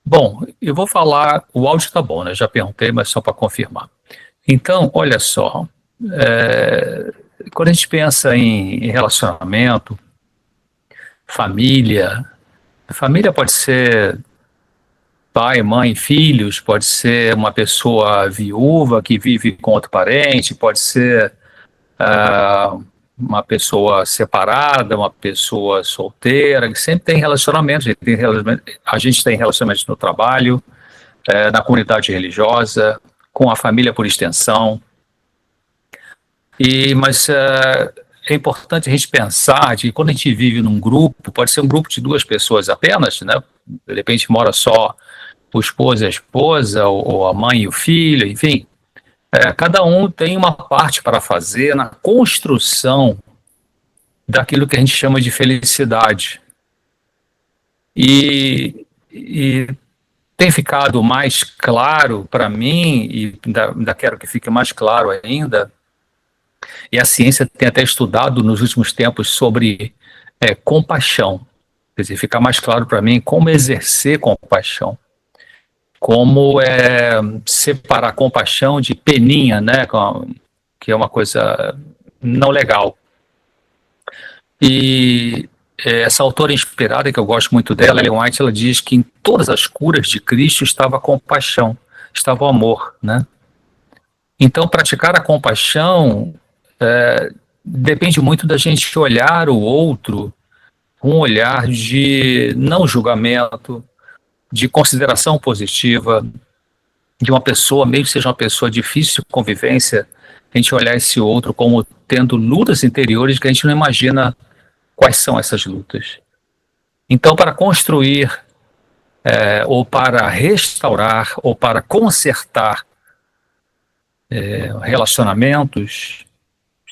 Bom, eu vou falar, o áudio tá bom, né? Já perguntei, mas só para confirmar. Então, olha só, é, quando a gente pensa em relacionamento, família, família pode ser pai, mãe, filhos, pode ser uma pessoa viúva que vive com outro parente, pode ser ah, uma pessoa separada, uma pessoa solteira, que sempre tem relacionamentos, a gente tem relacionamentos no trabalho, na comunidade religiosa, com a família por extensão. Mas é importante a gente pensar de que quando a gente vive num grupo, pode ser um grupo de duas pessoas apenas, né? De repente mora só o esposo e a esposa, ou a mãe e o filho, enfim. Cada um tem uma parte para fazer na construção daquilo que a gente chama de felicidade. E tem ficado mais claro para mim, e ainda quero que fique mais claro ainda, e a ciência tem até estudado nos últimos tempos sobre compaixão. Quer dizer, fica mais claro para mim como exercer compaixão, como separar compaixão de peninha, né, que é uma coisa não legal. E essa autora inspirada, que eu gosto muito dela, Ellen White, ela diz que em todas as curas de Cristo estava a compaixão, estava o amor, né? Então, praticar a compaixão depende muito da gente olhar o outro com um olhar de não julgamento, de consideração positiva, de uma pessoa, mesmo que seja uma pessoa difícil de convivência, a gente olhar esse outro como tendo lutas interiores que a gente não imagina quais são essas lutas. Então, para construir, ou para restaurar, ou para consertar relacionamentos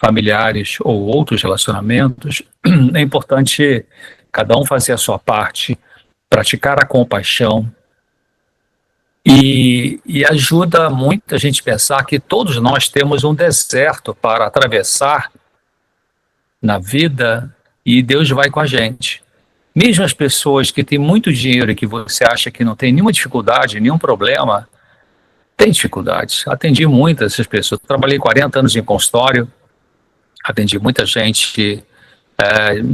familiares ou outros relacionamentos, é importante cada um fazer a sua parte, praticar a compaixão, e ajuda muito a gente pensar que todos nós temos um deserto para atravessar na vida, e Deus vai com a gente. Mesmo as pessoas que têm muito dinheiro e que você acha que não tem nenhuma dificuldade, nenhum problema, tem dificuldades. Atendi muitas dessas pessoas. Trabalhei 40 anos em consultório, atendi muita gente,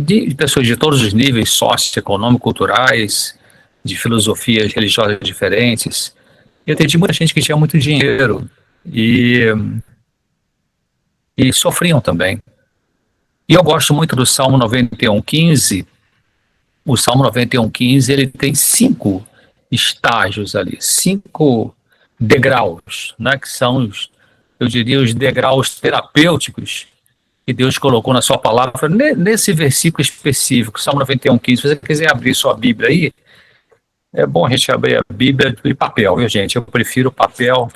de pessoas de todos os níveis, socioeconômicos, culturais, de filosofias religiosas diferentes. E atendi muita gente que tinha muito dinheiro e sofriam também. E eu gosto muito do Salmo 91:15. O Salmo 91:15, ele tem 5 estágios ali, 5 degraus, né, que são, eu diria, os degraus terapêuticos que Deus colocou na sua palavra, nesse versículo específico, Salmo 91:15. Se você quiser abrir sua Bíblia aí, é bom a gente abrir a Bíblia de papel, viu, gente? Eu prefiro papel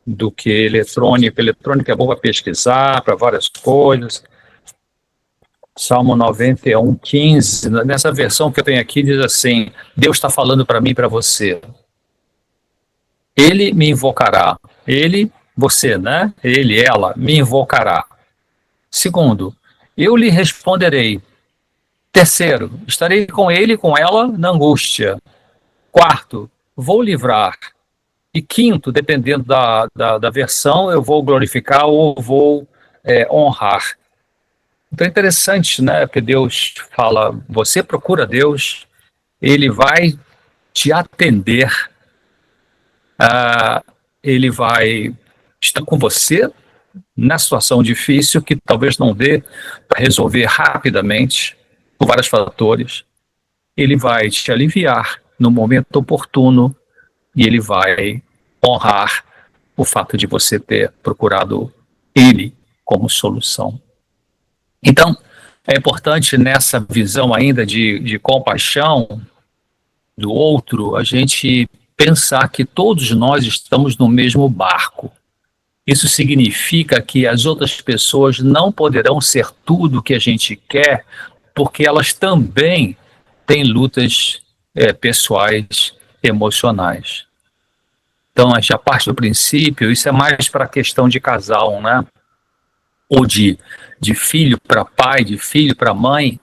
do que eletrônico. Eletrônico é bom para pesquisar, para várias coisas. Salmo 91:15, nessa versão que eu tenho aqui, diz assim: Deus está falando para mim e para você. Ele me invocará. Ele, você, né? Ele, ela, me invocará. Segundo, eu lhe responderei. Terceiro, estarei com ele e com ela na angústia. Quarto, vou livrar. E quinto, dependendo da versão, eu vou glorificar ou vou honrar. Então é interessante, né? Porque Deus fala, você procura Deus, ele vai te atender, ele vai estar com você na situação difícil que talvez não dê para resolver rapidamente, por vários fatores. Ele vai te aliviar no momento oportuno e ele vai honrar o fato de você ter procurado ele como solução. Então, é importante nessa visão ainda de compaixão do outro, a gente pensar que todos nós estamos no mesmo barco. Isso significa que as outras pessoas não poderão ser tudo o que a gente quer, porque elas também têm lutas pessoais, emocionais. Então, a gente parte do princípio, isso é mais para a questão de casal, né? Ou de filho para pai, de filho para mãe,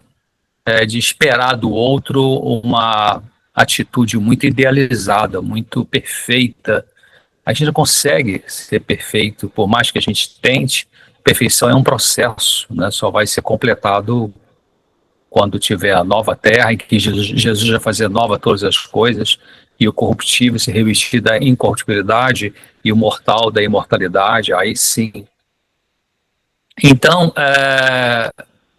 de esperar do outro uma atitude muito idealizada, muito perfeita. A gente não consegue ser perfeito, por mais que a gente tente. Perfeição é um processo, né? Só vai ser completado quando tiver a nova terra, em que Jesus vai fazer nova todas as coisas, e o corruptível se revestir da incorruptibilidade, e o mortal da imortalidade, aí sim. Então, é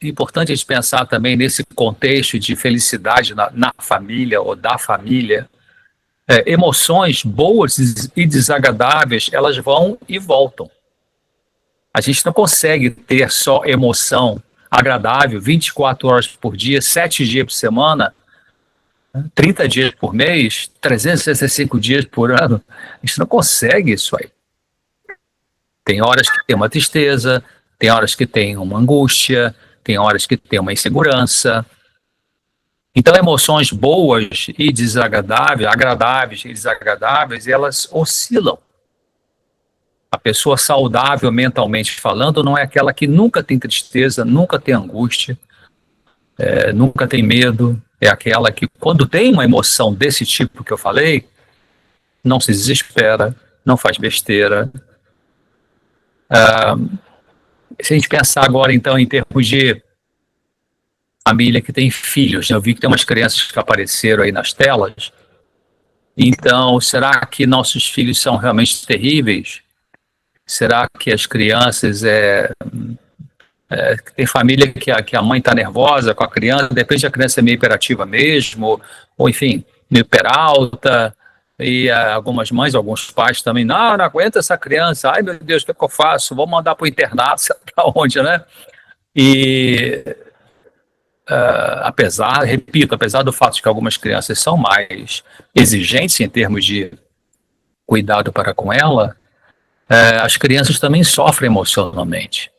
importante a gente pensar também nesse contexto de felicidade na família ou da família. Emoções boas e desagradáveis, elas vão e voltam. A gente não consegue ter só emoção agradável 24 horas por dia, 7 dias por semana, 30 dias por mês, 365 dias por ano. A gente não consegue isso aí. Tem horas que tem uma tristeza, tem horas que tem uma angústia, tem horas que tem uma insegurança. Então, emoções boas e desagradáveis, agradáveis e desagradáveis, elas oscilam. A pessoa saudável mentalmente falando não é aquela que nunca tem tristeza, nunca tem angústia, nunca tem medo. É aquela que, quando tem uma emoção desse tipo que eu falei, não se desespera, não faz besteira. Se a gente pensar agora, então, em termos de família que tem filhos, eu vi que tem umas crianças que apareceram aí nas telas. Então, será que nossos filhos são realmente terríveis? Será que as crianças tem família que a mãe está nervosa com a criança, de repente a criança é meio hiperativa mesmo, ou enfim, meio hiperalta, e algumas mães, alguns pais também, não aguenta essa criança, ai meu Deus, o que eu faço? Vou mandar para o internato, sei lá para onde, né? E apesar do fato de que algumas crianças são mais exigentes em termos de cuidado para com ela, as crianças também sofrem emocionalmente.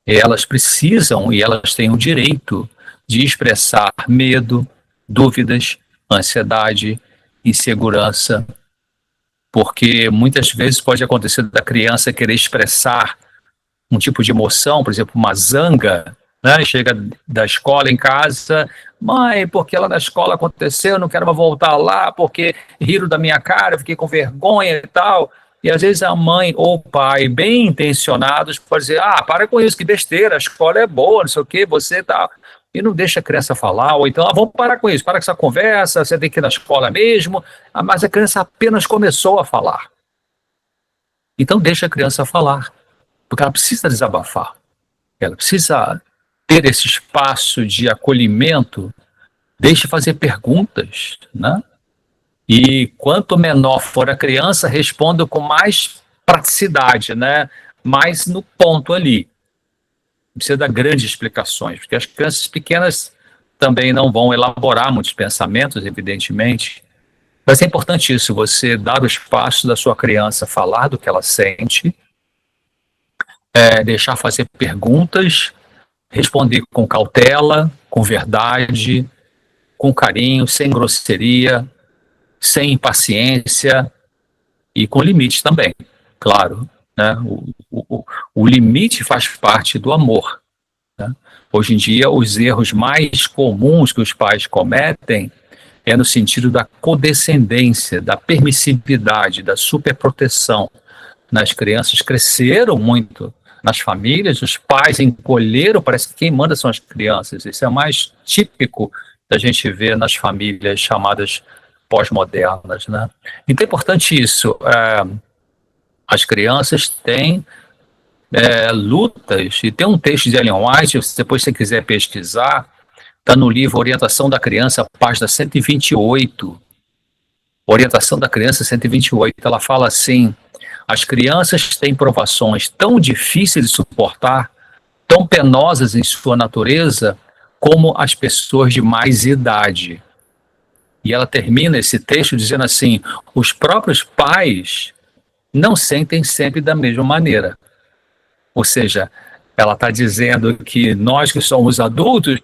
E elas precisam e elas têm o direito de expressar medo, dúvidas, ansiedade, insegurança, porque muitas vezes pode acontecer da criança querer expressar um tipo de emoção, por exemplo, uma zanga, né? Chega da escola em casa, mãe, porque lá na escola aconteceu, eu não quero mais voltar lá, porque riram da minha cara, eu fiquei com vergonha e tal. E às vezes a mãe ou o pai, bem intencionados, pode dizer, para com isso, que besteira, a escola é boa, não sei o quê, você tá... E não deixa a criança falar, ou então, vamos parar com isso, para com essa conversa, você tem que ir na escola mesmo. Mas a criança apenas começou a falar. Então deixa a criança falar, porque ela precisa desabafar. Ela precisa ter esse espaço de acolhimento, deixe fazer perguntas, né? E quanto menor for a criança, responda com mais praticidade, né? Mais no ponto ali. Não precisa dar grandes explicações, porque as crianças pequenas também não vão elaborar muitos pensamentos, evidentemente. Mas é importante isso, você dar o espaço da sua criança falar do que ela sente, deixar fazer perguntas, responder com cautela, com verdade, com carinho, sem grosseria, sem impaciência e com limites também, claro. Né? O limite faz parte do amor. Né? Hoje em dia, os erros mais comuns que os pais cometem é no sentido da codescendência, da permissividade, da superproteção. As crianças cresceram muito nas famílias, os pais encolheram, parece que quem manda são as crianças. Isso é mais típico da gente ver nas famílias chamadas pós-modernas, né? Então é importante isso. As crianças têm lutas, e tem um texto de Ellen White, depois se você quiser pesquisar, está no livro Orientação da Criança, página 128. Orientação da Criança 128, ela fala assim: as crianças têm provações tão difíceis de suportar, tão penosas em sua natureza, como as pessoas de mais idade. E ela termina esse texto dizendo assim: os próprios pais não sentem sempre da mesma maneira. Ou seja, ela está dizendo que nós que somos adultos,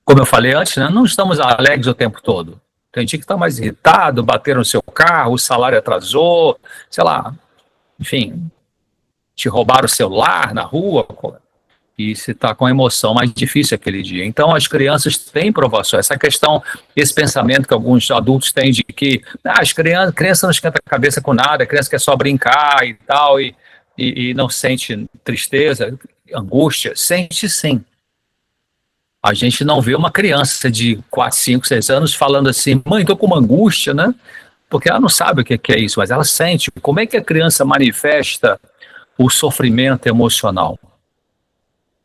como eu falei antes, né, não estamos alegres o tempo todo. Tem dia que está mais irritado, bateram no seu carro, o salário atrasou, sei lá, enfim, te roubaram o celular na rua. e se está com a emoção mais difícil aquele dia. Então, as crianças têm provação. Essa questão, esse pensamento que alguns adultos têm de que as criança não esquenta a cabeça com nada, a criança quer só brincar e tal, e não sente tristeza, angústia. Sente sim. A gente não vê uma criança de 4, 5, 6 anos falando assim, mãe, estou com uma angústia, né? Porque ela não sabe o que é isso, mas ela sente. Como é que a criança manifesta o sofrimento emocional?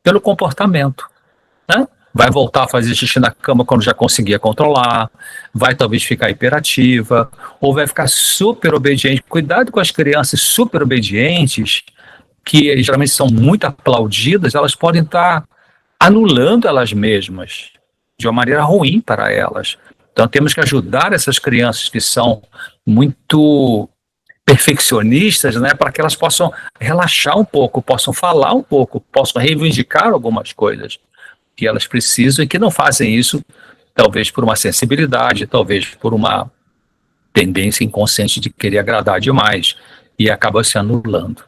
Pelo comportamento, né? Vai voltar a fazer xixi na cama quando já conseguia controlar, vai talvez ficar hiperativa, ou vai ficar super obediente. Cuidado com as crianças super obedientes, que geralmente são muito aplaudidas, elas podem estar anulando elas mesmas, de uma maneira ruim para elas. Então temos que ajudar essas crianças que são muito perfeccionistas, né, para que elas possam relaxar um pouco, possam falar um pouco, possam reivindicar algumas coisas que elas precisam e que não fazem isso, talvez por uma sensibilidade, talvez por uma tendência inconsciente de querer agradar demais e acaba se anulando.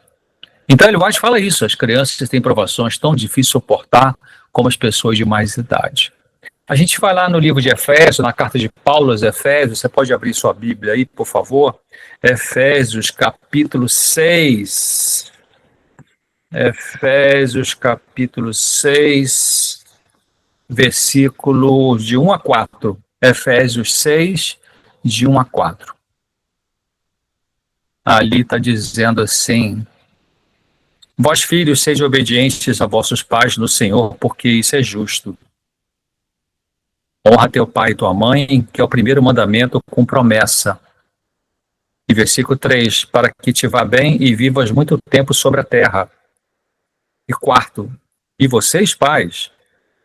Então, Ellen White fala isso, as crianças têm provações tão difíceis de suportar como as pessoas de mais idade. A gente vai lá no livro de Efésios, na carta de Paulo aos Efésios, você pode abrir sua Bíblia aí, por favor. Efésios capítulo 6. Efésios capítulo 6, versículos de 1 a 4. Efésios 6, de 1 a 4. Ali está dizendo assim: vós, filhos, sejam obedientes a vossos pais no Senhor, porque isso é justo. Honra teu pai e tua mãe, que é o primeiro mandamento com promessa. E versículo 3, para que te vá bem e vivas muito tempo sobre a terra. E quarto, e vocês, pais,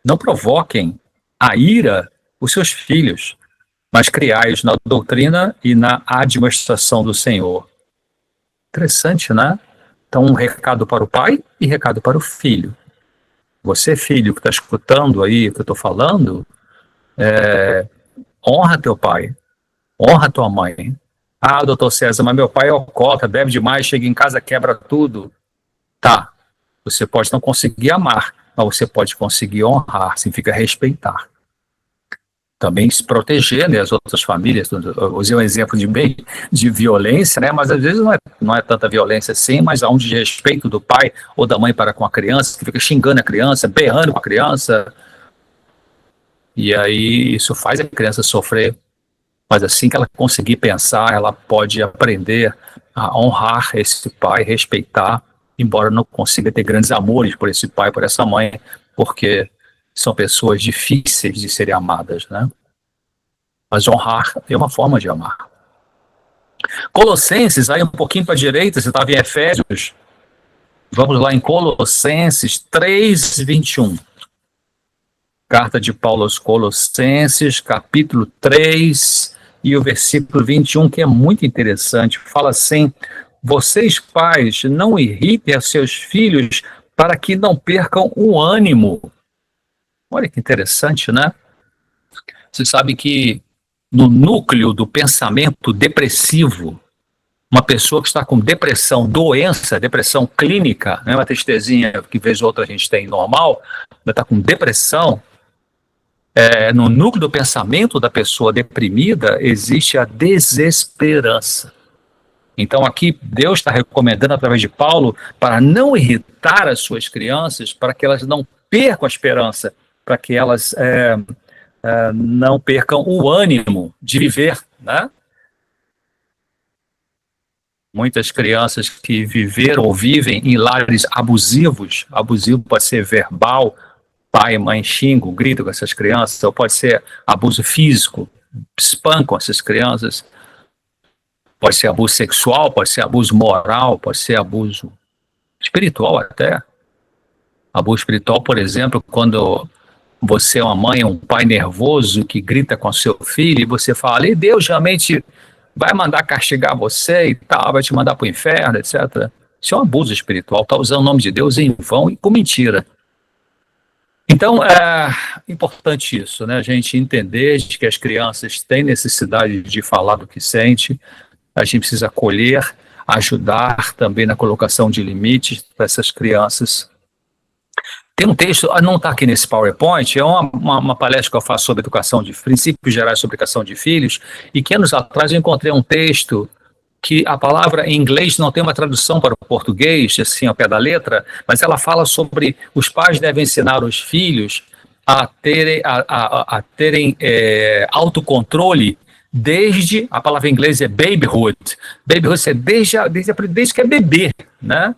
não provoquem a ira os seus filhos, mas criai-os na doutrina e na administração do Senhor. Interessante, né? Então, um recado para o pai e recado para o filho. Você, filho, que está escutando aí o que eu estou falando, honra teu pai, honra tua mãe. Ah, doutor César, mas meu pai é alcoólatra, bebe demais, chega em casa, quebra tudo. Tá, você pode não conseguir amar, mas você pode conseguir honrar, significa respeitar. Também se proteger, né, as outras famílias. Eu usei um exemplo de violência, né, mas às vezes não é tanta violência assim, mas há um desrespeito do pai ou da mãe para com a criança, que fica xingando a criança, berrando com a criança, e aí isso faz a criança sofrer. Mas assim que ela conseguir pensar, ela pode aprender a honrar esse pai, respeitar, embora não consiga ter grandes amores por esse pai, por essa mãe, porque são pessoas difíceis de serem amadas, né? Mas honrar é uma forma de amar. Colossenses, aí um pouquinho para a direita, você estava em Efésios, vamos lá em Colossenses 3, 21. Carta de Paulo aos Colossenses, capítulo 3, e o versículo 21, que é muito interessante, fala assim: vocês, pais, não irritem a seus filhos para que não percam o ânimo. Olha que interessante, né? Você sabe que no núcleo do pensamento depressivo, uma pessoa que está com depressão, depressão clínica, não é uma tristezinha que vez ou outra a gente tem normal, ela está com depressão, no núcleo do pensamento da pessoa deprimida existe a desesperança. Então aqui Deus está recomendando através de Paulo para não irritar as suas crianças, para que elas não percam a esperança, para que elas não percam o ânimo de viver, né? Muitas crianças que viveram ou vivem em lares abusivos, abusivo pode ser verbal, pai e mãe xingam, gritam com essas crianças, ou pode ser abuso físico, espancam essas crianças, pode ser abuso sexual, pode ser abuso moral, pode ser abuso espiritual até. Abuso espiritual, por exemplo, quando você é uma mãe, um pai nervoso que grita com seu filho e você fala, e Deus realmente vai mandar castigar você e tal, vai te mandar para o inferno, etc. Isso é um abuso espiritual, está usando o nome de Deus em vão e com mentira. Então, é importante isso, né? A gente entender que as crianças têm necessidade de falar do que sente, a gente precisa acolher, ajudar também na colocação de limites para essas crianças. Tem um texto, não está aqui nesse PowerPoint, é uma palestra que eu faço sobre educação de princípios gerais sobre educação de filhos, e que anos atrás eu encontrei um texto que a palavra em inglês não tem uma tradução para o português, assim, ao pé da letra, mas ela fala sobre os pais devem ensinar os filhos a terem autocontrole desde, a palavra em inglês é babyhood. Babyhood é desde que é bebê, né?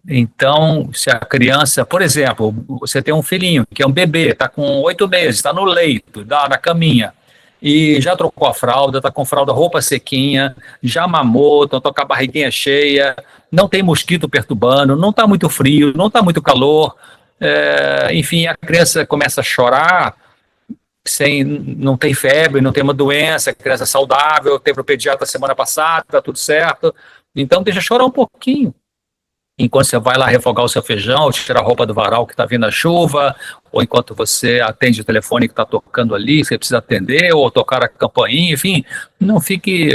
Então, se a criança, por exemplo, você tem um filhinho que é um bebê, está com 8 meses, está no leito, na caminha, e já trocou a fralda, está com fralda, roupa sequinha, já mamou, então está com a barriguinha cheia, não tem mosquito perturbando, não está muito frio, não está muito calor, enfim, a criança começa a chorar, não tem febre, não tem uma doença, a criança é saudável, teve o pediatra semana passada, está tudo certo, então deixa chorar um pouquinho. Enquanto você vai lá refogar o seu feijão, tirar a roupa do varal que está vindo a chuva, ou enquanto você atende o telefone que está tocando ali, você precisa atender, ou tocar a campainha, enfim, não fique,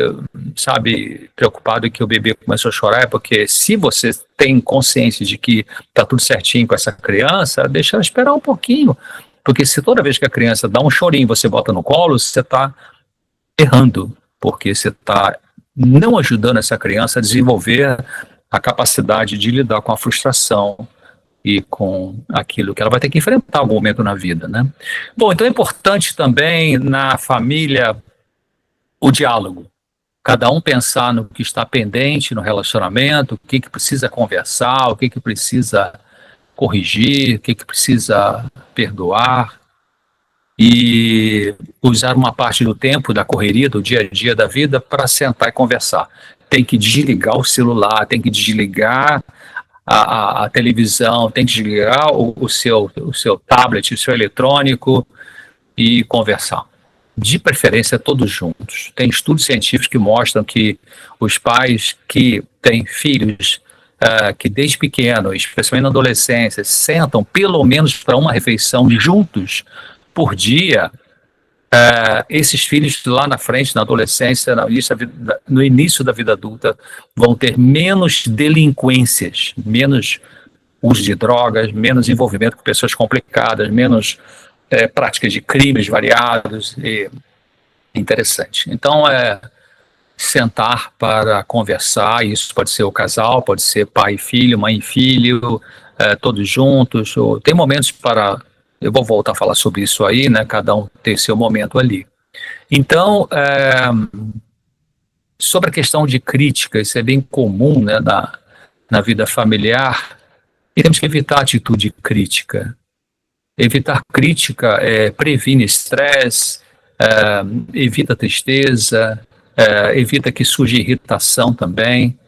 preocupado que o bebê começou a chorar, porque se você tem consciência de que está tudo certinho com essa criança, deixa ela esperar um pouquinho, porque se toda vez que a criança dá um chorinho você bota no colo, você está errando, porque você está não ajudando essa criança a desenvolver a capacidade de lidar com a frustração e com aquilo que ela vai ter que enfrentar em algum momento na vida, né? Bom, então é importante também na família o diálogo. Cada um pensar no que está pendente no relacionamento, o que precisa conversar, o que precisa corrigir, o que precisa perdoar, e usar uma parte do tempo da correria, do dia a dia da vida, para sentar e conversar. Tem que desligar o celular, tem que desligar a televisão, tem que desligar o seu tablet, o seu eletrônico e conversar. De preferência, todos juntos. Tem estudos científicos que mostram que os pais que têm filhos que desde pequenos, especialmente na adolescência, sentam pelo menos para uma refeição juntos por dia, esses filhos lá na frente, na adolescência, no início da vida adulta, vão ter menos delinquências, menos uso de drogas, menos envolvimento com pessoas complicadas, menos práticas de crimes variados. Interessante. Então, sentar para conversar, isso pode ser o casal, pode ser pai e filho, mãe e filho, todos juntos, ou tem momentos para... Eu vou voltar a falar sobre isso aí, né? Cada um tem seu momento ali. Então, sobre a questão de crítica, isso é bem comum, né, na vida familiar, e temos que evitar a atitude crítica. Evitar crítica previne estresse, evita tristeza, evita que surja irritação também.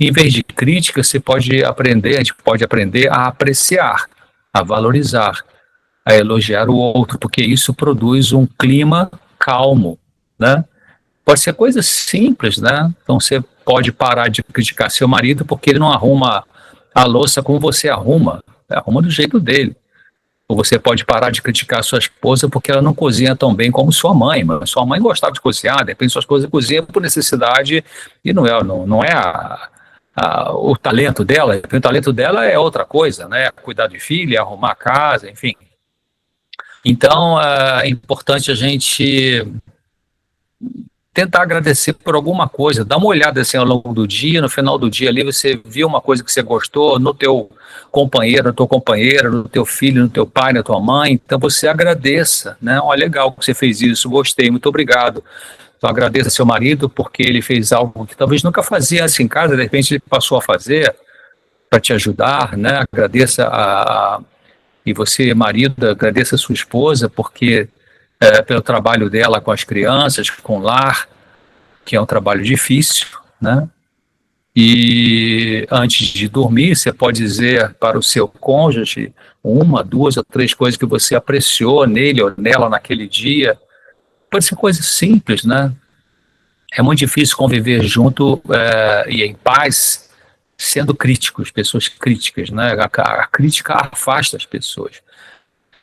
Em vez de crítica, a gente pode aprender a apreciar, a valorizar, a elogiar o outro, porque isso produz um clima calmo, né? Pode ser coisa simples, né? Então você pode parar de criticar seu marido porque ele não arruma a louça como você arruma do jeito dele. Ou você pode parar de criticar sua esposa porque ela não cozinha tão bem como sua mãe, mas sua mãe gostava de cozinhar, de repente suas coisas cozinham por necessidade e não é o talento dela. O talento dela é outra coisa, né? Cuidar de filho, arrumar a casa, enfim. Então, é importante a gente tentar agradecer por alguma coisa, dar uma olhada assim ao longo do dia, no final do dia ali você viu uma coisa que você gostou no teu companheiro, na tua companheira, no teu filho, no teu pai, na tua mãe, então você agradeça, né? Olha, legal que você fez isso, gostei, muito obrigado. Então agradeça seu marido porque ele fez algo que talvez nunca fazia assim em casa, de repente ele passou a fazer para te ajudar, né? Agradeça e você, marido, agradeça a sua esposa porque pelo trabalho dela com as crianças, com o lar, que é um trabalho difícil, né? E antes de dormir, você pode dizer para o seu cônjuge 1, 2 ou 3 coisas que você apreciou nele ou nela naquele dia. Pode ser coisa simples, né? É muito difícil conviver junto e em paz sendo críticos, pessoas críticas, né? A crítica afasta as pessoas.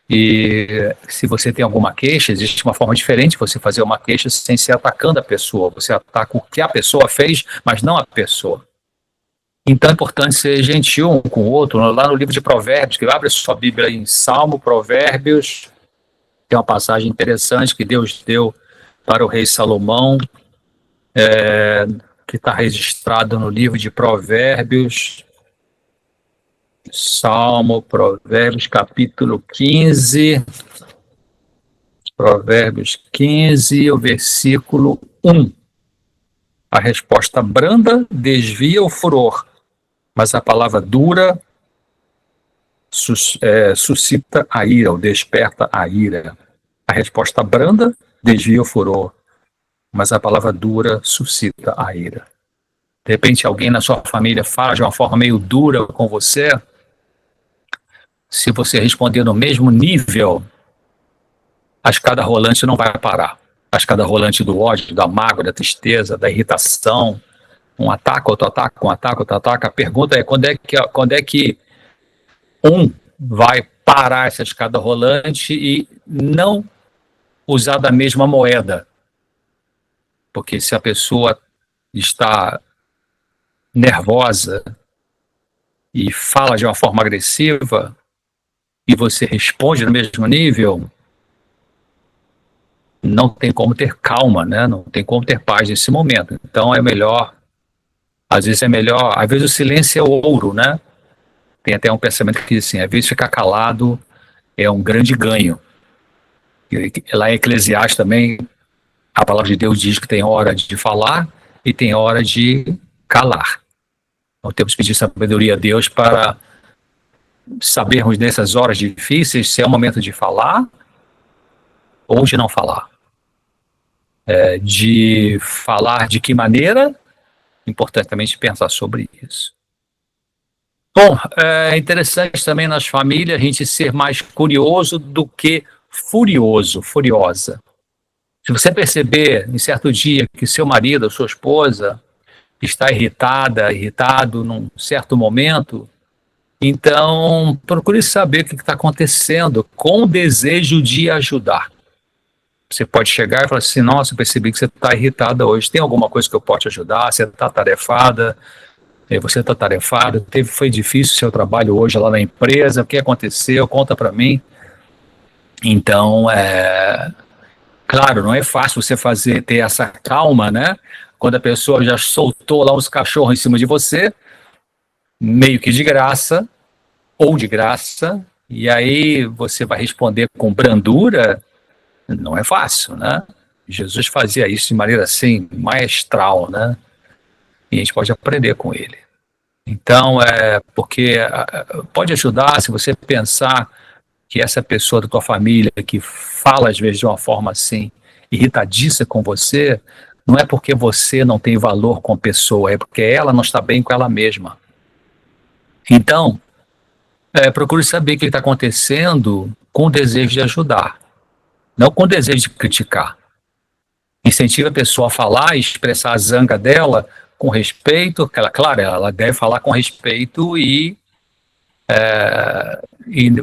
E se você tem alguma queixa, existe uma forma diferente de você fazer uma queixa sem ser atacando a pessoa. Você ataca o que a pessoa fez, mas não a pessoa. Então é importante ser gentil um com o outro. Lá no livro de Provérbios, que abre a sua Bíblia em Salmo, Provérbios, tem uma passagem interessante que Deus deu para o rei Salomão, que está registrado no livro de Provérbios, Salmo, Provérbios, capítulo 15, Provérbios 15, o versículo 1. A resposta branda desvia o furor, mas a palavra dura suscita a ira, ou desperta a ira. A resposta branda desvia o furor, mas a palavra dura suscita a ira. De repente, alguém na sua família fala de uma forma meio dura com você. Se você responder no mesmo nível, a escada rolante não vai parar. A escada rolante do ódio, da mágoa, da tristeza, da irritação. Um ataque, outro ataque, um ataque, outro ataque. A pergunta é quando é que um vai parar essa escada rolante e não usar da mesma moeda. Porque se a pessoa está nervosa e fala de uma forma agressiva e você responde no mesmo nível, não tem como ter calma, né? Não tem como ter paz nesse momento. Então é melhor, às vezes o silêncio é ouro, né? Tem até um pensamento que diz assim, às vezes ficar calado é um grande ganho. E lá em Eclesiastes também, a palavra de Deus diz que tem hora de falar e tem hora de calar. Então temos que pedir sabedoria a Deus para sabermos nessas horas difíceis se é o momento de falar ou de não falar. De falar de que maneira, importante também pensar sobre isso. Bom, é interessante também nas famílias a gente ser mais curioso do que furiosa. Se você perceber em certo dia que seu marido ou sua esposa está irritado num certo momento, então procure saber o que está acontecendo com o desejo de ajudar. Você pode chegar e falar assim, nossa, eu percebi que você está irritada hoje, tem alguma coisa que eu possa te ajudar? Você está tarefada? Você está tarefado? Foi difícil o seu trabalho hoje lá na empresa? O que aconteceu? Conta para mim. Então, claro, não é fácil você ter essa calma, né? Quando a pessoa já soltou lá os cachorros em cima de você, meio que de graça, ou de graça, e aí você vai responder com brandura, não é fácil, né? Jesus fazia isso de maneira assim, maestral, né? E a gente pode aprender com ele. Então, porque pode ajudar se você pensar que essa pessoa da tua família que fala às vezes de uma forma assim, irritadiça com você, não é porque você não tem valor com a pessoa, é porque ela não está bem com ela mesma. Então, procure saber o que está acontecendo com o desejo de ajudar, não com o desejo de criticar. Incentiva a pessoa a falar e expressar a zanga dela com respeito, claro, ela deve falar com respeito e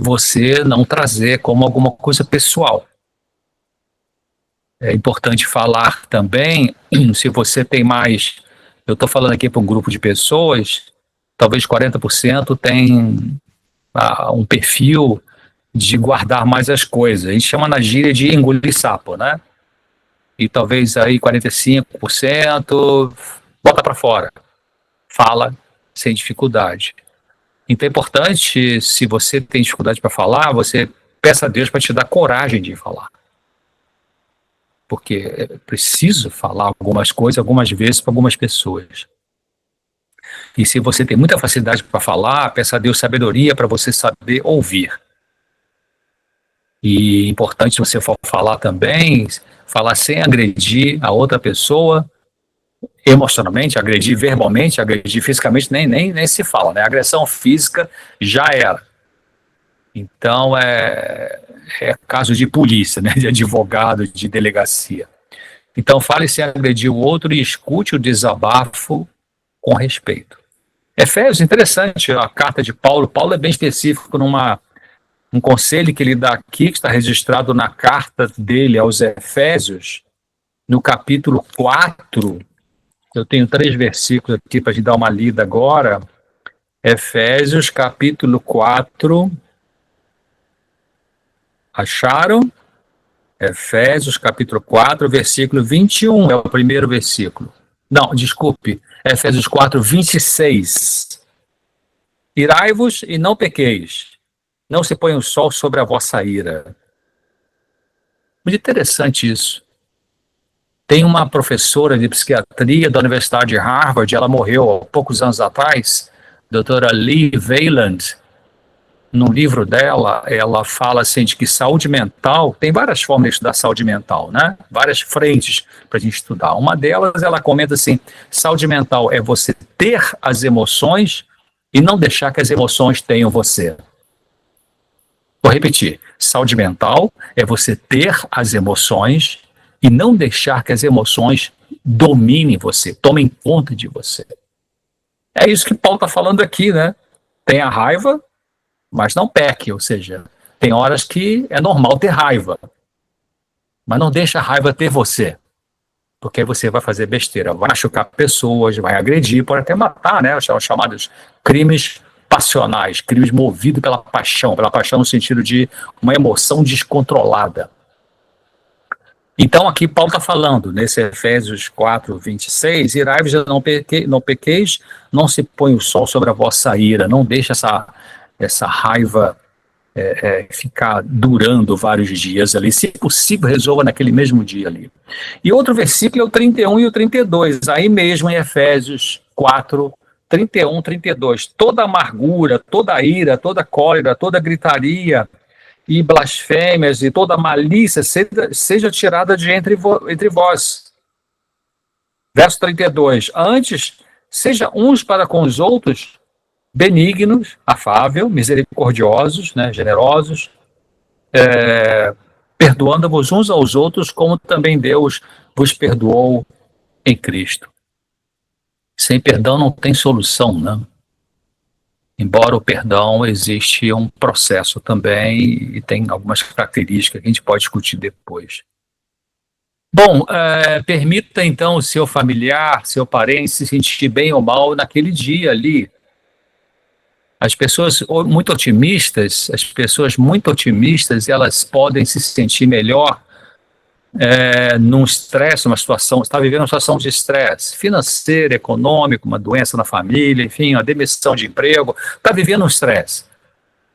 você não trazer como alguma coisa pessoal. É importante falar também, se você tem mais, eu estou falando aqui para um grupo de pessoas, talvez 40% tem um perfil de guardar mais as coisas. A gente chama na gíria de engolir sapo, né? E talvez aí 45% bota para fora. Fala sem dificuldade. Então é importante, se você tem dificuldade para falar, você peça a Deus para te dar coragem de falar. Porque é preciso falar algumas coisas, algumas vezes, para algumas pessoas. E se você tem muita facilidade para falar, peça a Deus sabedoria para você saber ouvir. E é importante você for falar também, falar sem agredir a outra pessoa, emocionalmente, agredir verbalmente, agredir fisicamente, nem se fala, né? A agressão física já era. Então, é caso de polícia, né? De advogado, de delegacia. Então, fale sem agredir o outro e escute o desabafo com respeito. Efésios, interessante, a carta de Paulo. Paulo é bem específico um conselho que ele dá aqui, que está registrado na carta dele aos Efésios, no capítulo 4, Eu tenho 3 versículos aqui para te dar uma lida agora. Efésios, capítulo 4. Acharam? Efésios, capítulo 4, versículo 21, é o primeiro versículo. Não, desculpe, Efésios 4, 26. Irai-vos e não pequeis, não se põe o sol sobre a vossa ira. Muito interessante isso. Tem uma professora de psiquiatria da Universidade de Harvard, ela morreu há poucos anos atrás, doutora Lee Valand. No livro dela, ela fala assim de que saúde mental, tem várias formas de estudar saúde mental, né? Várias frentes para a gente estudar. Uma delas, ela comenta assim, saúde mental é você ter as emoções e não deixar que as emoções tenham você. Vou repetir, saúde mental é você ter as emoções e não deixar que as emoções dominem você, tomem conta de você. É isso que Paulo está falando aqui, né? Tem a raiva, mas não peque, ou seja, tem horas que é normal ter raiva, mas não deixa a raiva ter você, porque aí você vai fazer besteira, vai machucar pessoas, vai agredir, pode até matar, né? Os chamados crimes passionais, crimes movidos pela paixão no sentido de uma emoção descontrolada. Então aqui Paulo está falando, nesse Efésios 4, 26, irai-vos e não pequeis, não se põe o sol sobre a vossa ira, não deixa essa raiva ficar durando vários dias ali. Se possível, resolva naquele mesmo dia ali. E outro versículo é o 31 e o 32, aí mesmo em Efésios 4, 31, 32. Toda amargura, toda ira, toda cólera, toda gritaria e blasfêmias e toda malícia seja tirada de entre vós. Verso 32. Antes, seja uns para com os outros benignos, afável, misericordiosos, né, generosos, perdoando-vos uns aos outros, como também Deus vos perdoou em Cristo. Sem perdão não tem solução, né? Embora o perdão existe um processo também e tem algumas características que a gente pode discutir depois. Bom, permita então o seu familiar, seu parente se sentir bem ou mal naquele dia ali. As pessoas muito otimistas, elas podem se sentir melhor num estresse, uma situação, está vivendo uma situação de estresse financeiro, econômico, uma doença na família, enfim, uma demissão de emprego, está vivendo um estresse.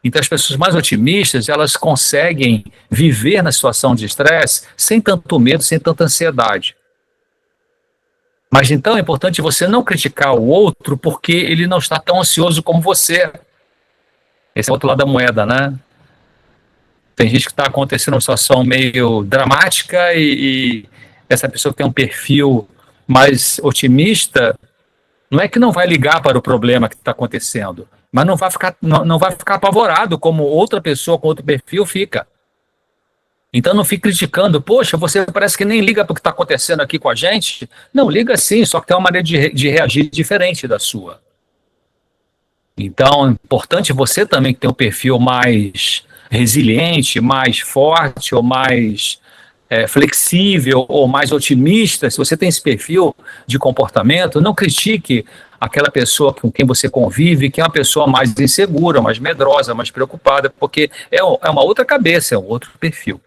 Então as pessoas mais otimistas, elas conseguem viver na situação de estresse sem tanto medo, sem tanta ansiedade. Mas então é importante você não criticar o outro porque ele não está tão ansioso como você. Esse é o outro lado da moeda, né? Tem gente que está acontecendo uma situação meio dramática e essa pessoa que tem um perfil mais otimista, não é que não vai ligar para o problema que está acontecendo, mas não vai ficar apavorado como outra pessoa com outro perfil fica. Então não fique criticando, poxa, você parece que nem liga para o que está acontecendo aqui com a gente. Não, liga sim, só que tem uma maneira de reagir diferente da sua. Então é importante você também que tem um perfil mais resiliente, mais forte, ou mais flexível, ou mais otimista. Se você tem esse perfil de comportamento, não critique aquela pessoa com quem você convive, que é uma pessoa mais insegura, mais medrosa, mais preocupada, porque é uma outra cabeça, é um outro perfil.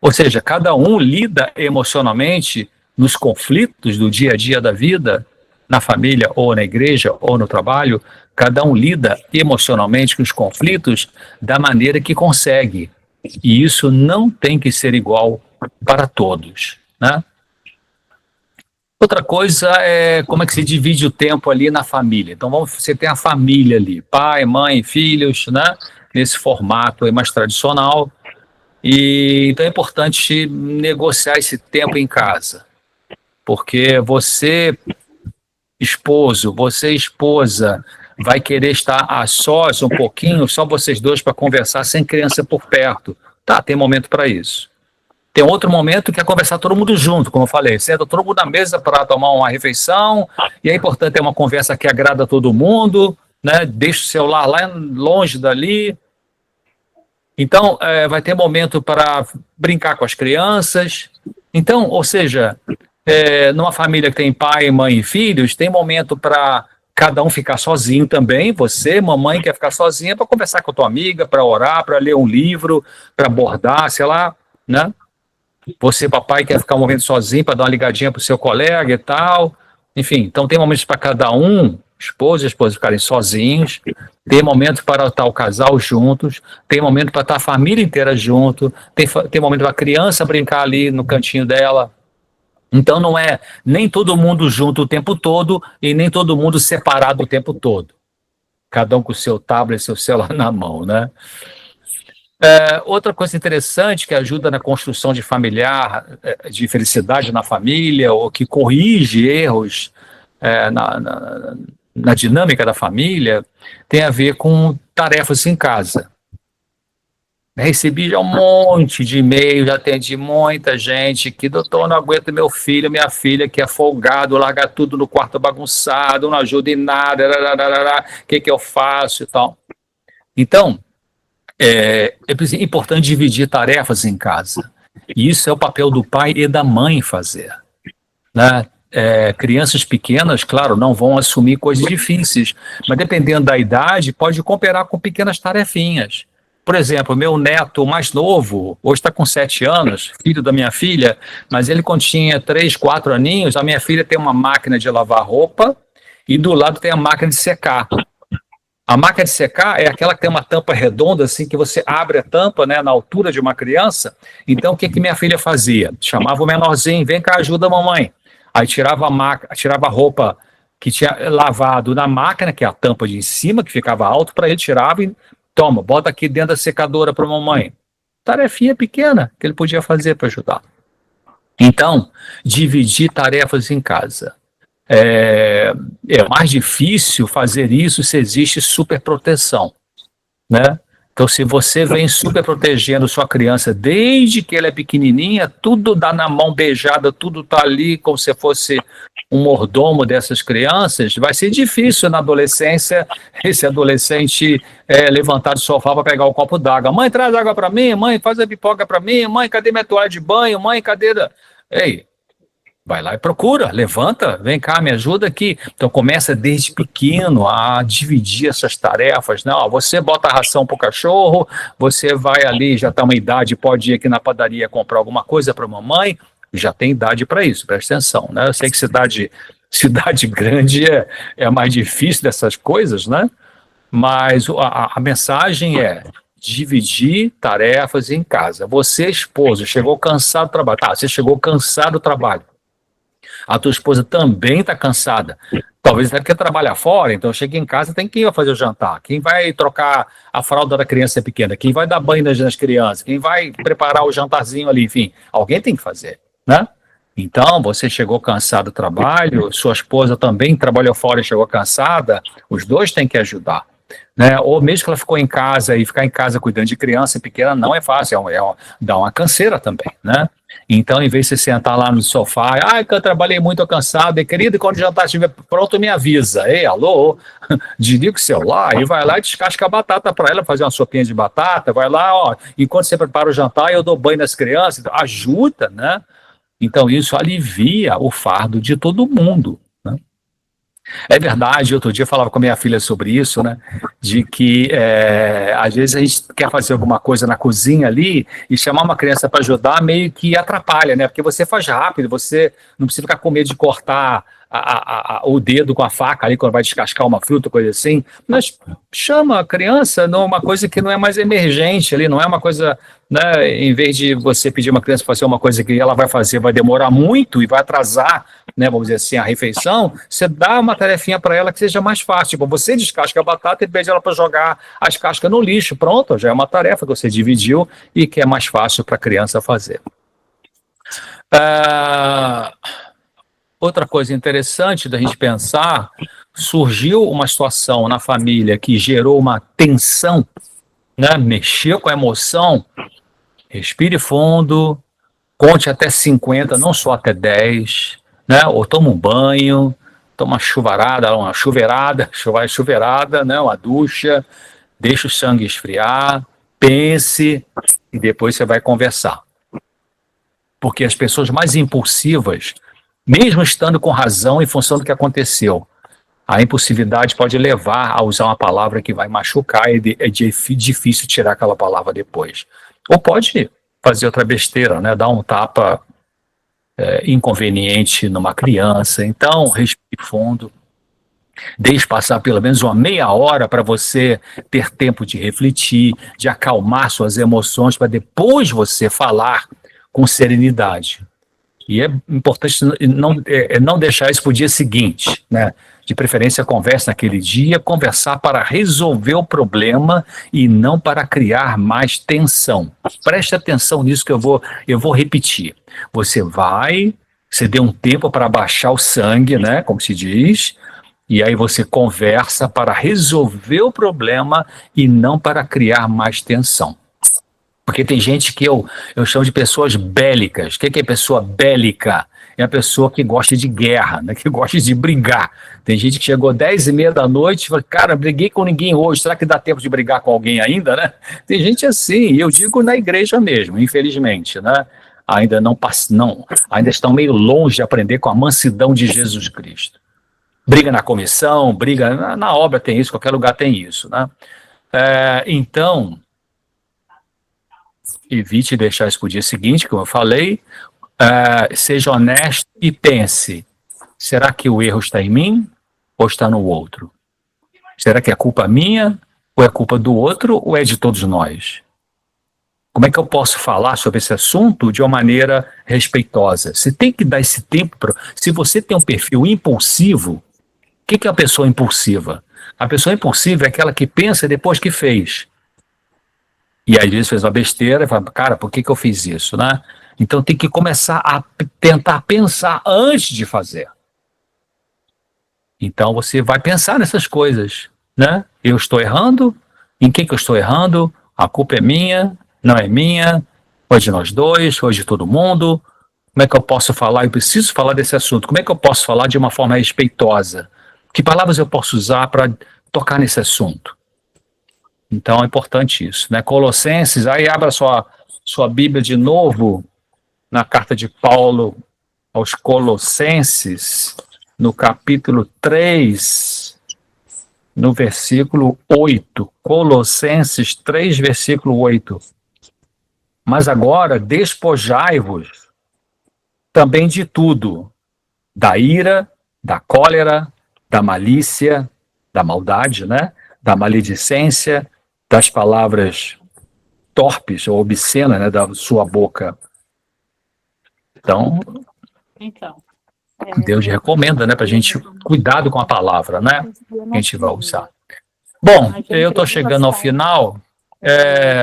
Ou seja, cada um lida emocionalmente nos conflitos do dia a dia da vida, na família, ou na igreja, ou no trabalho, cada um lida emocionalmente com os conflitos da maneira que consegue. E isso não tem que ser igual para todos, né? Outra coisa é como é que se divide o tempo ali na família. Então, você tem a família ali, pai, mãe, filhos, né? Nesse formato aí mais tradicional. E então é importante negociar esse tempo em casa. Porque você, esposo, você, esposa, vai querer estar a sós um pouquinho, só vocês dois para conversar sem criança por perto. Tá, tem momento para isso. Tem outro momento que é conversar todo mundo junto, como eu falei, senta todo mundo na mesa para tomar uma refeição, e é importante ter uma conversa que agrada todo mundo, né? Deixa o celular lá longe dali. Então, vai ter momento para brincar com as crianças. Então, ou seja, Numa família que tem pai, mãe e filhos, tem momento para cada um ficar sozinho também. Você, mamãe, quer ficar sozinha para conversar com a tua amiga, para orar, para ler um livro, para bordar, sei lá, né? Você, papai, quer ficar um momento sozinho para dar uma ligadinha para o seu colega e tal. Enfim, então tem momentos para cada um, esposo e esposa ficarem sozinhos, tem momento para estar o casal juntos, tem momento para estar a família inteira junto, tem momento para a criança brincar ali no cantinho dela. Então não é nem todo mundo junto o tempo todo e nem todo mundo separado o tempo todo. Cada um com o seu tablet, seu celular na mão, né? Outra coisa interessante que ajuda na construção de familiar, de felicidade na família, ou que corrige erros na dinâmica da família, tem a ver com tarefas em casa. Recebi já um monte de e-mail, já atendi muita gente que, doutor, não aguento meu filho, minha filha, que é folgado, larga tudo no quarto bagunçado, não ajuda em nada, o que eu faço e tal. Então, é importante dividir tarefas em casa. E isso é o papel do pai e da mãe fazer, né? Crianças pequenas, claro, não vão assumir coisas difíceis, mas dependendo da idade, pode cooperar com pequenas tarefinhas. Por exemplo, meu neto mais novo, hoje está com 7 anos, filho da minha filha, mas ele quando tinha 3, 4 aninhos, a minha filha tem uma máquina de lavar roupa e do lado tem a máquina de secar. A máquina de secar é aquela que tem uma tampa redonda, assim, que você abre a tampa, né, na altura de uma criança. Então, o que minha filha fazia? Chamava o menorzinho, vem cá, ajuda a mamãe. Aí tirava a roupa que tinha lavado na máquina, que é a tampa de em cima, que ficava alto, para ele tirava e toma, bota aqui dentro da secadora para a mamãe. Tarefinha pequena que ele podia fazer para ajudar. Então, dividir tarefas em casa. É mais difícil fazer isso se existe superproteção, né? Então, se você vem super protegendo sua criança desde que ela é pequenininha, tudo dá na mão beijada, tudo tá ali como se fosse um mordomo dessas crianças, vai ser difícil na adolescência esse adolescente levantar do sofá para pegar o copo d'água. Mãe, traz água para mim. Mãe, faz a pipoca para mim. Mãe, cadê minha toalha de banho? Mãe, cadê... Ei, vai lá e procura, levanta, vem cá, me ajuda aqui. Então começa desde pequeno a dividir essas tarefas, né? Você bota a ração para o cachorro, você vai ali, já está uma idade, pode ir aqui na padaria comprar alguma coisa para a mamãe, já tem idade para isso, presta atenção, né? Eu sei que cidade grande é mais difícil dessas coisas, né? Mas a mensagem é dividir tarefas em casa. Você, esposo, chegou cansado do trabalho. Tá, você chegou cansado do trabalho. A tua esposa também está cansada. Talvez ela quer trabalhar fora, então chega em casa, tem quem vai fazer o jantar, quem vai trocar a fralda da criança pequena, quem vai dar banho nas crianças, quem vai preparar o jantarzinho ali, enfim, alguém tem que fazer, né? Então, você chegou cansado do trabalho, sua esposa também trabalhou fora e chegou cansada, os dois têm que ajudar, né? Ou mesmo que ela ficou em casa e ficar em casa cuidando de criança pequena não é fácil, dá uma canseira também, né? Então, em vez de você sentar lá no sofá, que eu trabalhei muito, tô cansado, querido, quando o jantar estiver pronto, me avisa. Ei, alô, desliga o celular e vai lá e descasca a batata para ela, fazer uma sopinha de batata, vai lá, enquanto você prepara o jantar, eu dou banho nas crianças, ajuda, né? Então, isso alivia o fardo de todo mundo. É verdade, outro dia eu falava com a minha filha sobre isso, né? De que às vezes a gente quer fazer alguma coisa na cozinha ali e chamar uma criança para ajudar meio que atrapalha, né? Porque você faz rápido, você não precisa ficar com medo de cortar o dedo com a faca ali quando vai descascar uma fruta, coisa assim. Mas chama a criança numa coisa que não é mais emergente ali, não é uma coisa, né? Em vez de você pedir uma criança para fazer uma coisa que ela vai fazer, vai demorar muito e vai atrasar, né, vamos dizer assim, a refeição, você dá uma tarefinha para ela que seja mais fácil. Tipo, você descasca a batata e pede ela para jogar as cascas no lixo. Pronto, já é uma tarefa que você dividiu e que é mais fácil para a criança fazer. Outra coisa interessante da gente pensar, surgiu uma situação na família que gerou uma tensão, né, mexeu com a emoção, respire fundo, conte até 50, não só até 10, né? Ou toma um banho, toma uma chuveirada, né? Uma ducha, deixa o sangue esfriar, pense e depois você vai conversar. Porque as pessoas mais impulsivas mesmo estando com razão em função do que aconteceu. A impulsividade pode levar a usar uma palavra que vai machucar e é difícil tirar aquela palavra depois. Ou pode fazer outra besteira, né? Dar um tapa inconveniente numa criança. Então, respire fundo. Deixe passar pelo menos uma meia hora para você ter tempo de refletir, de acalmar suas emoções, para depois você falar com serenidade. E é importante não deixar isso para o dia seguinte, né? De preferência, converse naquele dia, conversar para resolver o problema e não para criar mais tensão. Preste atenção nisso que eu vou repetir. Você dê um tempo para baixar o sangue, né? Como se diz, e aí você conversa para resolver o problema e não para criar mais tensão. Porque tem gente que eu chamo de pessoas bélicas. O que é pessoa bélica? É a pessoa que gosta de guerra, né? Que gosta de brigar. Tem gente que chegou 10h30 da noite e fala, cara, briguei com ninguém hoje, será que dá tempo de brigar com alguém ainda, né? Tem gente assim, e eu digo na igreja mesmo, infelizmente, né? Ainda estão meio longe de aprender com a mansidão de Jesus Cristo. Briga na comissão, briga na obra tem isso, qualquer lugar tem isso, né? Então, evite deixar isso para o dia seguinte, como eu falei, seja honesto e pense, será que o erro está em mim ou está no outro? Será que é culpa minha ou é culpa do outro ou é de todos nós? Como é que eu posso falar sobre esse assunto de uma maneira respeitosa? Você tem que dar esse tempo. Se você tem um perfil impulsivo, o que é a pessoa impulsiva? A pessoa impulsiva é aquela que pensa depois que fez. E às vezes fez uma besteira e fala, cara, por que eu fiz isso, né? Então tem que começar a tentar pensar antes de fazer. Então você vai pensar nessas coisas, né? Eu estou errando? Em que eu estou errando? A culpa é minha? Não é minha? Foi de nós dois? Foi de todo mundo? Como é que eu posso falar? Eu preciso falar desse assunto. Como é que eu posso falar de uma forma respeitosa? Que palavras eu posso usar para tocar nesse assunto? Então é importante isso, né? Colossenses, aí abra sua Bíblia de novo na carta de Paulo aos Colossenses, no capítulo 3, no versículo 8. Colossenses 3, versículo 8. Mas agora despojai-vos também de tudo, da ira, da cólera, da malícia, da maldade, né? Da maledicência, das palavras torpes ou obscenas, né, da sua boca. Então, Deus recomenda, né, para a gente cuidado com a palavra, né, que a gente vai usar. Bom, eu estou chegando ao final.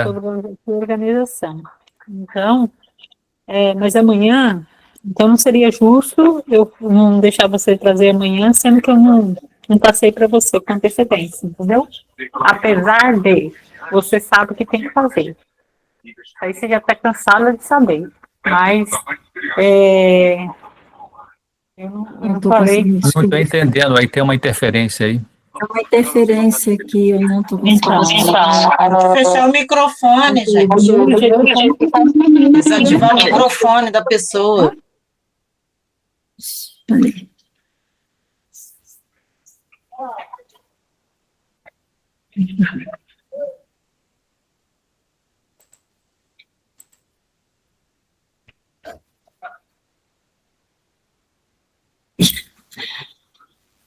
Sobre organização. Então, mas amanhã, então não seria justo eu não deixar você trazer amanhã, sendo que eu não passei para você com antecedência, entendeu? Apesar de você sabe o que tem que fazer. Aí você já está cansada de saber. Mas eu não falei. Não estou entendendo, aí tem uma interferência aí. É uma interferência aqui, eu não estou Então, fechar o microfone, gente. Desativar o microfone da pessoa.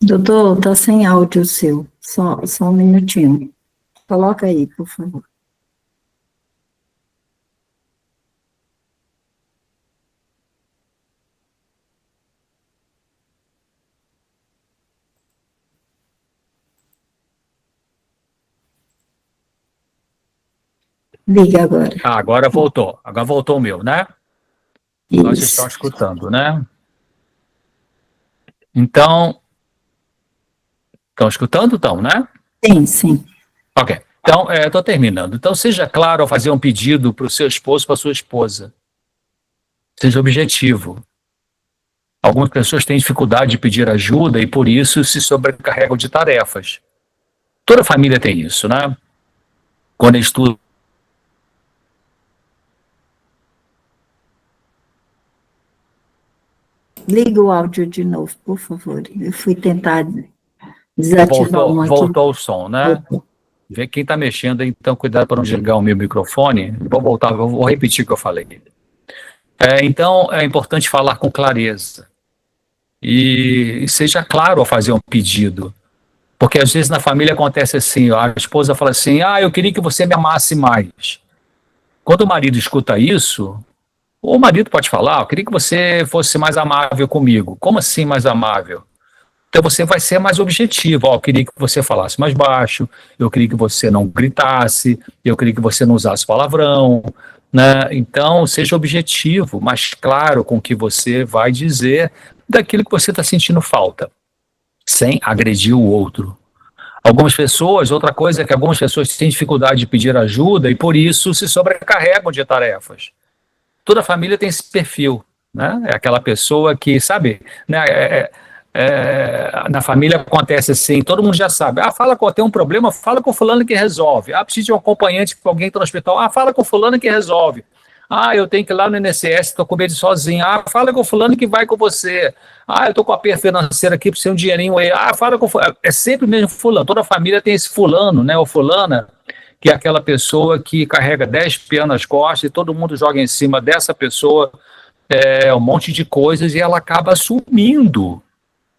Doutor, está sem áudio seu. Só um minutinho. Coloca aí, por favor. Liga agora. Agora voltou. Agora voltou o meu, né? Nós Isso. estamos escutando, né? Então, estão escutando, né? Sim. Ok. Então, estou terminando. Então, seja claro ao fazer um pedido para o seu esposo, para a sua esposa. Seja objetivo. Algumas pessoas têm dificuldade de pedir ajuda e, por isso, se sobrecarregam de tarefas. Toda família tem isso, né? Quando estuda. Liga o áudio de novo, por favor. Eu fui tentar desativar um aqui. Voltou o som, né? Vê quem está mexendo, então cuidado para não desligar o meu microfone. Vou voltar, vou repetir o que eu falei. Então, é importante falar com clareza. E seja claro ao fazer um pedido. Porque às vezes na família acontece assim, a esposa fala assim, eu queria que você me amasse mais. Quando o marido escuta isso, o marido pode falar, eu queria que você fosse mais amável comigo. Como assim mais amável? Então você vai ser mais objetivo. Eu queria que você falasse mais baixo, eu queria que você não gritasse, eu queria que você não usasse palavrão, né? Então seja objetivo, mas claro com o que você vai dizer daquilo que você está sentindo falta, sem agredir o outro. Outra coisa é que algumas pessoas têm dificuldade de pedir ajuda e por isso se sobrecarregam de tarefas. Toda família tem esse perfil, né? É aquela pessoa que, sabe, né? Na família acontece assim, todo mundo já sabe, tem um problema, fala com fulano que resolve. Precisa de um acompanhante para alguém que está no hospital, fala com fulano que resolve. Eu tenho que ir lá no INSS, estou com medo de ir sozinho. Fala com fulano que vai com você. Eu estou com a perda financeira aqui, preciso de um dinheirinho aí. Fala com fulano. É sempre mesmo fulano. Toda família tem esse fulano, né? Ou fulana, que é aquela pessoa que carrega 10 pianos nas costas e todo mundo joga em cima dessa pessoa um monte de coisas e ela acaba assumindo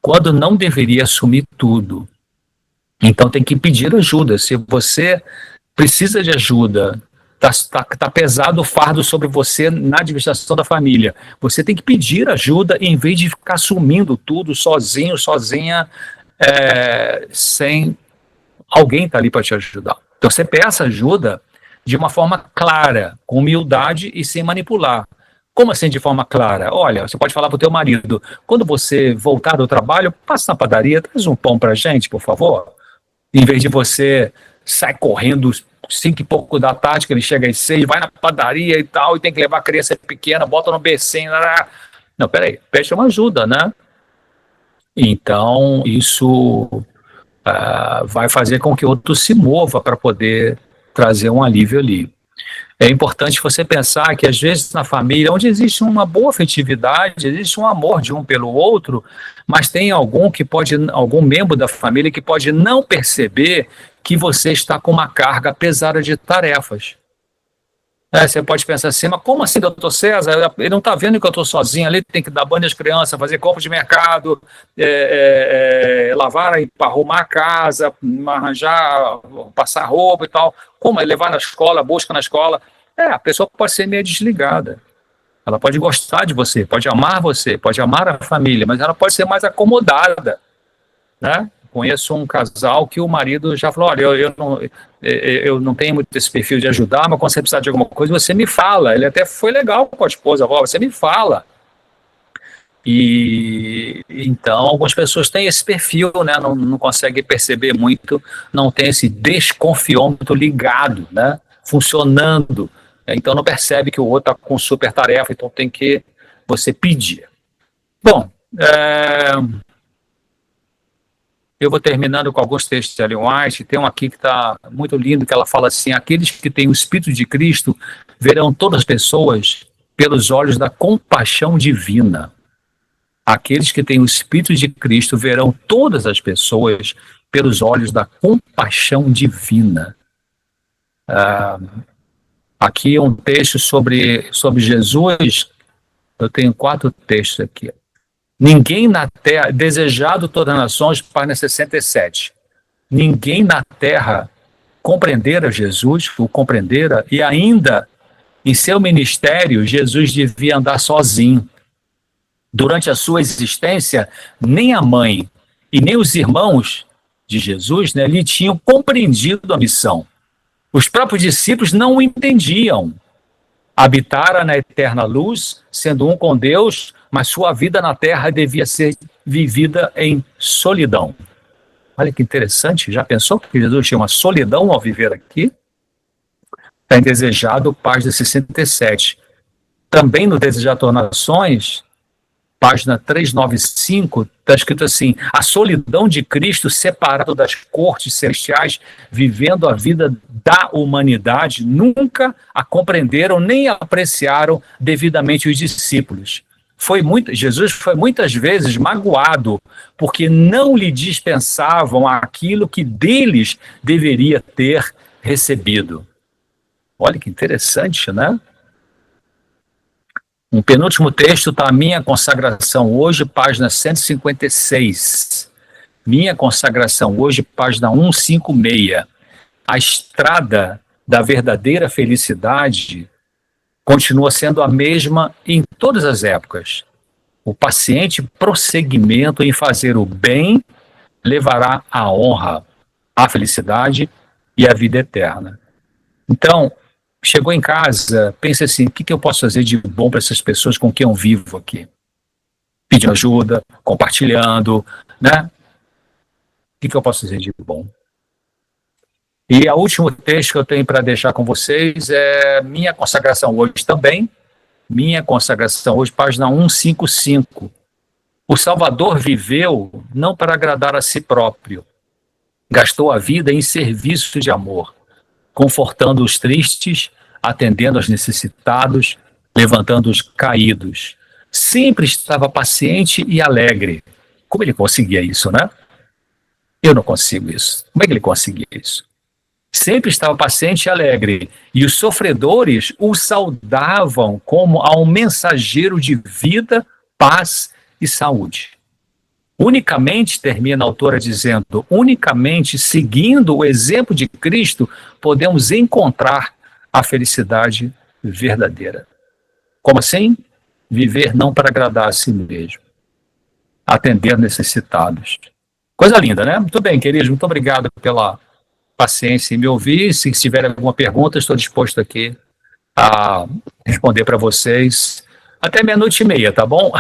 quando não deveria assumir tudo. Então tem que pedir ajuda. Se você precisa de ajuda, tá pesado o fardo sobre você na administração da família, você tem que pedir ajuda em vez de ficar assumindo tudo sozinho, sozinha, sem alguém estar ali para te ajudar. Então você peça ajuda de uma forma clara, com humildade e sem manipular. Como assim de forma clara? Olha, você pode falar para o teu marido, quando você voltar do trabalho, passa na padaria, traz um pão para a gente, por favor. Em vez de você sair correndo 5 e pouco da tarde, que ele chega às 6, vai na padaria e tal, e tem que levar a criança pequena, bota no becinho. Não, peraí, pede uma ajuda, né? Então, isso vai fazer com que o outro se mova para poder trazer um alívio ali. É importante você pensar que, às vezes, na família, onde existe uma boa afetividade, existe um amor de um pelo outro, mas tem algum membro da família que pode não perceber que você está com uma carga pesada de tarefas. Você pode pensar assim, mas como assim, doutor César? Ele não está vendo que eu estou sozinho ali, tem que dar banho às crianças, fazer compra de mercado, lavar, arrumar a casa, arranjar, passar roupa e tal. Como? Levar na escola, busca na escola. A pessoa pode ser meio desligada. Ela pode gostar de você, pode amar a família, mas ela pode ser mais acomodada, né? Conheço um casal que o marido já falou, olha, eu não tenho muito esse perfil de ajudar, mas quando você precisar de alguma coisa, você me fala. Ele até foi legal com a esposa, você me fala. E então, algumas pessoas têm esse perfil, né? Não conseguem perceber muito, não tem esse desconfiômetro ligado, né? Funcionando. Então, não percebe que o outro está com super tarefa, então tem que você pedir. Bom, eu vou terminando com alguns textos de Ellen White. Tem um aqui que está muito lindo, que ela fala assim, aqueles que têm o Espírito de Cristo verão todas as pessoas pelos olhos da compaixão divina. Aqueles que têm o Espírito de Cristo verão todas as pessoas pelos olhos da compaixão divina. Aqui um texto sobre Jesus. Eu tenho 4 textos aqui. Ninguém na terra, desejado todas as nações, página 67. Ninguém na terra compreendera Jesus, o compreendera, e ainda em seu ministério, Jesus devia andar sozinho. Durante a sua existência, nem a mãe e nem os irmãos de Jesus, né, lhe tinham compreendido a missão. Os próprios discípulos não o entendiam. Habitara na eterna luz, sendo um com Deus, mas sua vida na terra devia ser vivida em solidão. Olha que interessante, já pensou que Jesus tinha uma solidão ao viver aqui? Está em Desejado, página 67. Também no Desejado Nações, página 395, está escrito assim, a solidão de Cristo separado das cortes celestiais, vivendo a vida da humanidade, nunca a compreenderam nem apreciaram devidamente os discípulos. Jesus foi muitas vezes magoado porque não lhe dispensavam aquilo que deles deveria ter recebido. Olha que interessante, né? Um penúltimo texto está a Minha Consagração Hoje, página 156. Minha Consagração Hoje, página 156. A estrada da verdadeira felicidade continua sendo a mesma em todas as épocas. O paciente prosseguimento em fazer o bem levará à honra, à felicidade e à vida eterna. Então, chegou em casa, pense assim, o que eu posso fazer de bom para essas pessoas com quem eu vivo aqui? Pedir ajuda, compartilhando, né? O que eu posso fazer de bom? E o último texto que eu tenho para deixar com vocês é Minha Consagração Hoje também. Minha Consagração Hoje, página 155. O Salvador viveu não para agradar a si próprio. Gastou a vida em serviço de amor, confortando os tristes, atendendo aos necessitados, levantando os caídos. Sempre estava paciente e alegre. Como ele conseguia isso, né? Eu não consigo isso. Como é que ele conseguia isso? Sempre estava paciente e alegre, e os sofredores o saudavam como a um mensageiro de vida, paz e saúde. Unicamente, termina a autora dizendo, unicamente seguindo o exemplo de Cristo, podemos encontrar a felicidade verdadeira. Como assim? Viver não para agradar a si mesmo, atender necessitados. Coisa linda, né? Muito bem, queridos, muito obrigado pela paciência em me ouvir. Se tiver alguma pergunta, estou disposto aqui a responder para vocês até 00:30, tá bom?